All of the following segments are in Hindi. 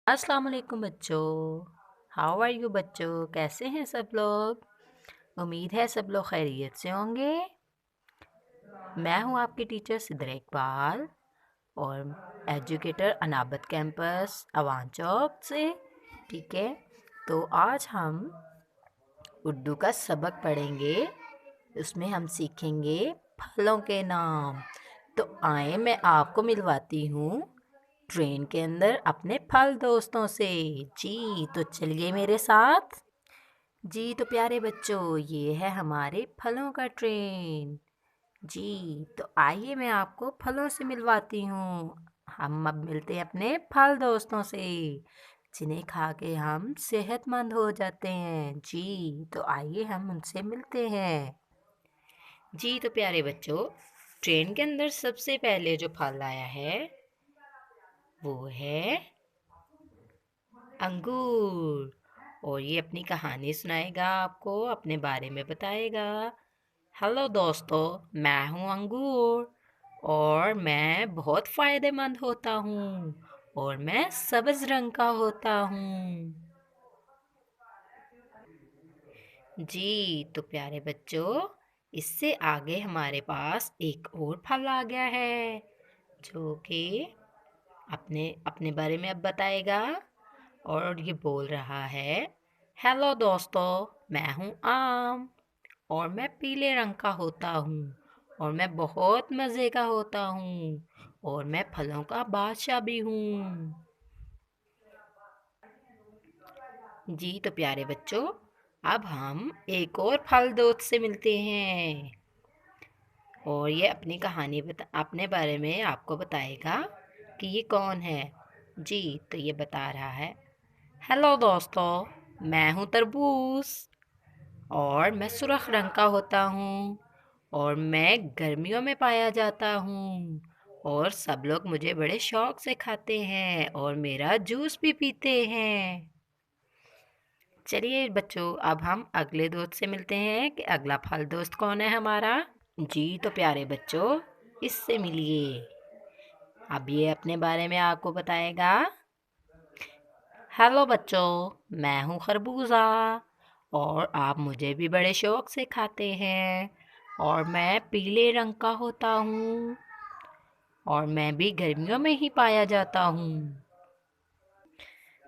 अस्सलाम वालेकुम बच्चों। हाउ आर यू बच्चों, कैसे हैं सब लोग? उम्मीद है सब लोग खैरियत से होंगे। मैं हूं आपकी टीचर सिद्रा इकबाल और एजुकेटर अनाबत कैंपस अवान चौक से। ठीक है, तो आज हम उर्दू का सबक पढ़ेंगे। उसमें हम सीखेंगे फलों के नाम। तो आए मैं आपको मिलवाती हूँ ट्रेन के अंदर अपने फल दोस्तों से। जी तो चलिए मेरे साथ। जी तो प्यारे बच्चों, ये है हमारे फलों का ट्रेन। जी तो आइए मैं आपको फलों से मिलवाती हूँ। हम अब मिलते हैं अपने फल दोस्तों से, जिन्हें खा के हम सेहतमंद हो जाते हैं। जी तो आइए हम उनसे मिलते हैं। जी तो प्यारे बच्चों, ट्रेन के अंदर सबसे पहले जो फल आया है वो है अंगूर। और ये अपनी कहानी सुनाएगा, आपको अपने बारे में बताएगा। हेलो दोस्तों, मैं हूँ अंगूर और मैं बहुत फायदेमंद होता हूँ और मैं सब्ज रंग का होता हूँ। जी तो प्यारे बच्चों, इससे आगे हमारे पास एक और फल आ गया है जो कि अपने अपने बारे में अब बताएगा। और ये बोल रहा है, हेलो दोस्तों, मैं हूँ आम और मैं पीले रंग का होता हूँ और मैं बहुत मज़े का होता हूँ और मैं फलों का बादशाह भी हूँ। जी तो प्यारे बच्चों, अब हम एक और फल दोस्त से मिलते हैं और ये अपनी कहानी अपने बारे में आपको बताएगा कि ये कौन है। जी तो ये बता रहा है, हेलो दोस्तों, मैं हूँ तरबूज और मैं सुर्ख रंग का होता हूँ और मैं गर्मियों में पाया जाता हूँ और सब लोग मुझे बड़े शौक से खाते हैं और मेरा जूस भी पीते हैं। चलिए बच्चों, अब हम अगले दोस्त से मिलते हैं कि अगला फल दोस्त कौन है हमारा। जी तो प्यारे बच्चों, इससे मिलिए। अब ये अपने बारे में आपको बताएगा। हेलो बच्चों, मैं हूँ खरबूजा और आप मुझे भी बड़े शौक से खाते हैं और मैं पीले रंग का होता हूँ और मैं भी गर्मियों में ही पाया जाता हूँ।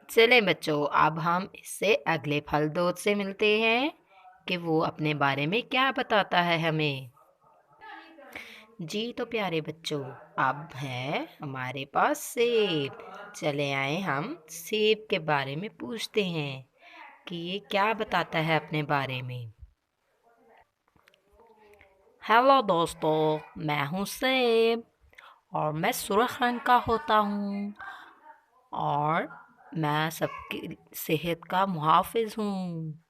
चले बच्चों, अब हम इससे अगले फल दोस्त से मिलते हैं कि वो अपने बारे में क्या बताता है हमें। जी तो प्यारे बच्चों, अब है हमारे पास सेब। चले आए हम सेब के बारे में पूछते हैं कि ये क्या बताता है अपने बारे में। हेलो दोस्तों, मैं हूँ सेब और मैं सुर्ख रंग का होता हूँ और मैं सबकी सेहत का मुहाफ़िज़ हूँ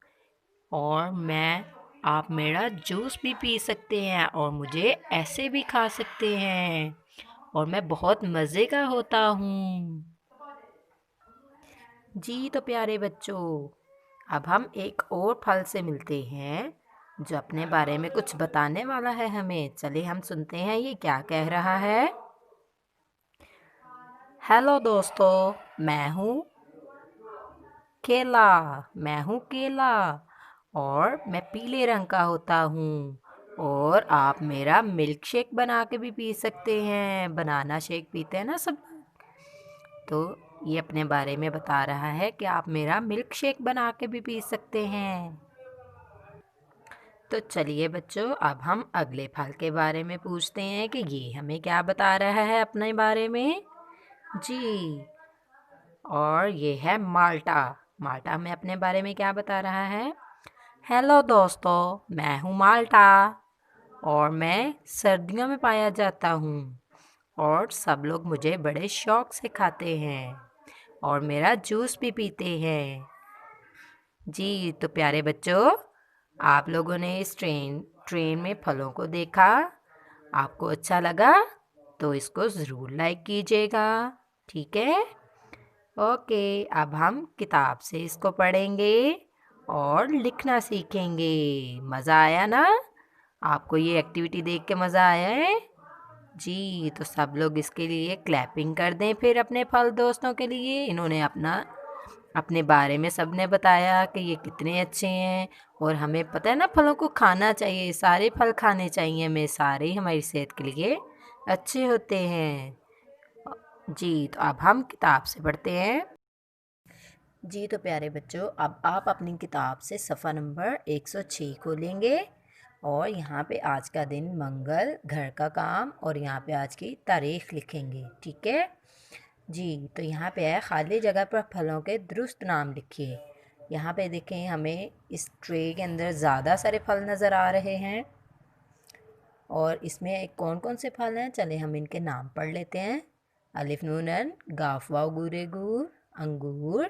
और मैं आप मेरा जूस भी पी सकते हैं और मुझे ऐसे भी खा सकते हैं और मैं बहुत मज़े का होता हूँ। जी तो प्यारे बच्चों, अब हम एक और फल से मिलते हैं जो अपने बारे में कुछ बताने वाला है हमें। चलिए हम सुनते हैं ये क्या कह रहा है। हेलो दोस्तों, मैं हूँ केला। मैं हूँ केला और मैं पीले रंग का होता हूँ और आप मेरा मिल्क शेक बना के भी पी सकते हैं। बनाना शेक पीते हैं ना सब। तो ये अपने बारे में बता रहा है कि आप मेरा मिल्क शेक बना के भी पी सकते हैं। तो चलिए बच्चों, अब हम अगले फल के बारे में पूछते हैं कि ये हमें क्या बता रहा है अपने बारे में। जी, और ये है माल्टा। माल्टा हमें अपने बारे में क्या बता रहा है। हेलो दोस्तों, मैं हूँ माल्टा और मैं सर्दियों में पाया जाता हूँ और सब लोग मुझे बड़े शौक से खाते हैं और मेरा जूस भी पीते हैं। जी तो प्यारे बच्चों, आप लोगों ने इस ट्रेन में फलों को देखा, आपको अच्छा लगा तो इसको ज़रूर लाइक कीजिएगा। ठीक है, ओके। अब हम किताब से इसको पढ़ेंगे और लिखना सीखेंगे। मज़ा आया ना? आपको ये एक्टिविटी देख के मज़ा आया है? जी, तो सब लोग इसके लिए क्लैपिंग कर दें फिर अपने फल दोस्तों के लिए। इन्होंने अपने बारे में सबने बताया कि ये कितने अच्छे हैं, और हमें पता है ना फलों को खाना चाहिए, सारे फल खाने चाहिए हमें, सारे ही हमारी सेहत के लिए अच्छे होते हैं। जी, तो अब हम किताब से पढ़ते हैं। जी, तो प्यारे बच्चों, अब आप अपनी किताब से सफ़ा नंबर 106 खोलेंगे, और यहाँ पे आज का दिन, मंगल, घर का काम, और यहाँ पे आज की तारीख लिखेंगे। ठीक है जी। तो यहाँ पे है, खाली जगह पर फलों के दुरुस्त नाम लिखिए। यहाँ पे देखें, हमें इस ट्रे के अंदर ज़्यादा सारे फल नज़र आ रहे हैं, और इसमें कौन कौन से फल हैं, चले हम इनके नाम पढ़ लेते हैं। अलिफ नून अन, गाफ वाव गूरे गूर, अंगूर।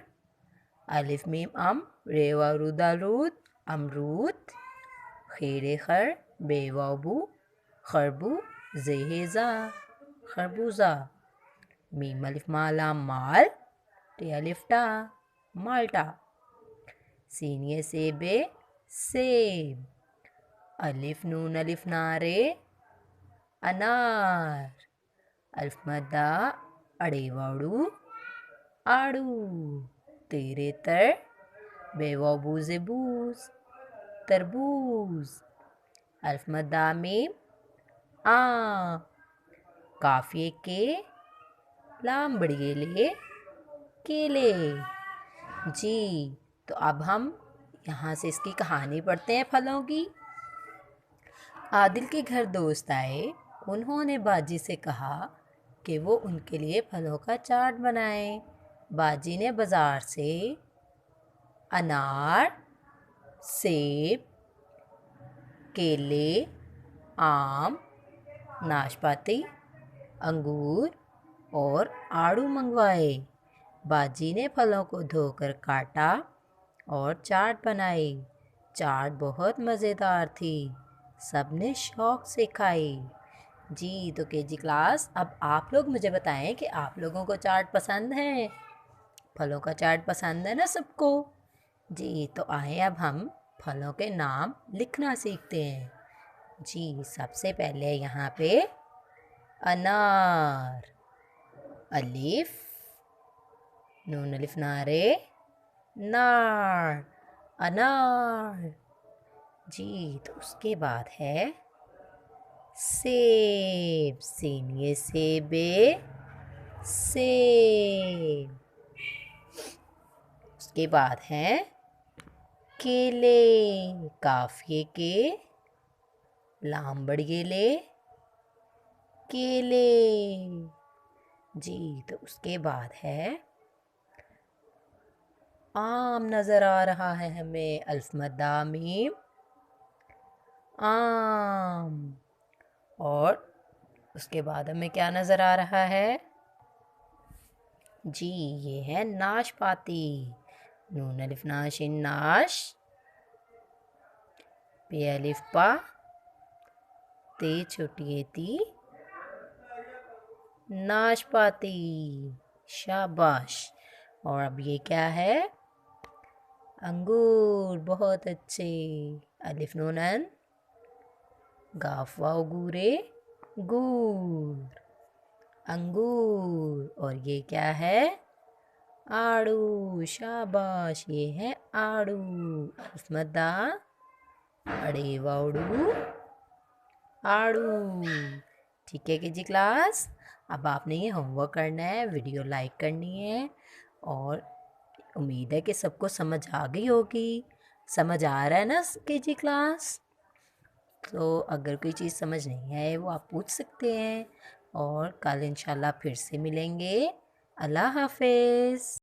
अलिफ मीम अम, रे वाव रू दाल रूद, अमरूद। खीरे खर, बे वाव बू, खरबू, जेहेजा, खरबूजा। मीम अलिफ माला माल, टे अलिफ टा, माल्टा। सीन ये सेबे, सेब। अलिफ नून अलिफ नारे, अनार। अल्फ मद्दा, अड़े वाड़ू, आड़ू। तेरे तर, बेवा बूजे बूज, तरबूज। अल्फ मद्दा में, आम। काफिए के, लाम बड़गेले, केले। जी, तो अब हम यहाँ से इसकी कहानी पढ़ते हैं फलों की। आदिल के घर दोस्त आए। उन्होंने बाजी से कहा कि वो उनके लिए फलों का चाट बनाए। बाजी ने बाज़ार से अनार, सेब, केले, आम, नाशपाती, अंगूर और आड़ू मंगवाए। बाजी ने फलों को धोकर काटा और चाट बनाई। चाट बहुत मज़ेदार थी, सबने शौक़ से खाई। जी, तो केजी क्लास, अब आप लोग मुझे बताएं कि आप लोगों को चाट पसंद है, फलों का चाट पसंद है ना सबको। जी, तो आए अब हम फलों के नाम लिखना सीखते हैं। जी, सबसे पहले यहाँ पे अनार, अलिफ नून अलिफ नारे, नार, अनार। जी, तो उसके बाद है सेब, सीन ये सेबे, सेब। उसके बाद है केले, काफिए के, लाम बड़गेले, केले। जी, तो उसके बाद है आम, नज़र आ रहा है हमें, अल्फ मद्दा मीम, आम। और उसके बाद हमें क्या नज़र आ रहा है? जी, ये है नाशपाती, नून अलिफ नाशिन नाश, पे अलिफ पा, ते छोटी ती, नाशपाती। शाबाश। और अब ये क्या है? अंगूर, बहुत अच्छे। अलिफ नून अन, गाफ वाव गूरे, गूर, अंगूर। और ये क्या है? आड़ू, शाबाश, ये है आड़ू। अल्फ मद्दा, अड़े वाड़ू, आड़ू। ठीक है कि जी क्लास, अब आपने ये होमवर्क करना है, वीडियो लाइक करनी है, और उम्मीद है कि सबको समझ आ गई होगी। समझ आ रहा है ना के जी क्लास? तो अगर कोई चीज़ समझ नहीं आए वो आप पूछ सकते हैं, और कल इंशाल्लाह फिर से मिलेंगे। अल्लाह हाफिज़।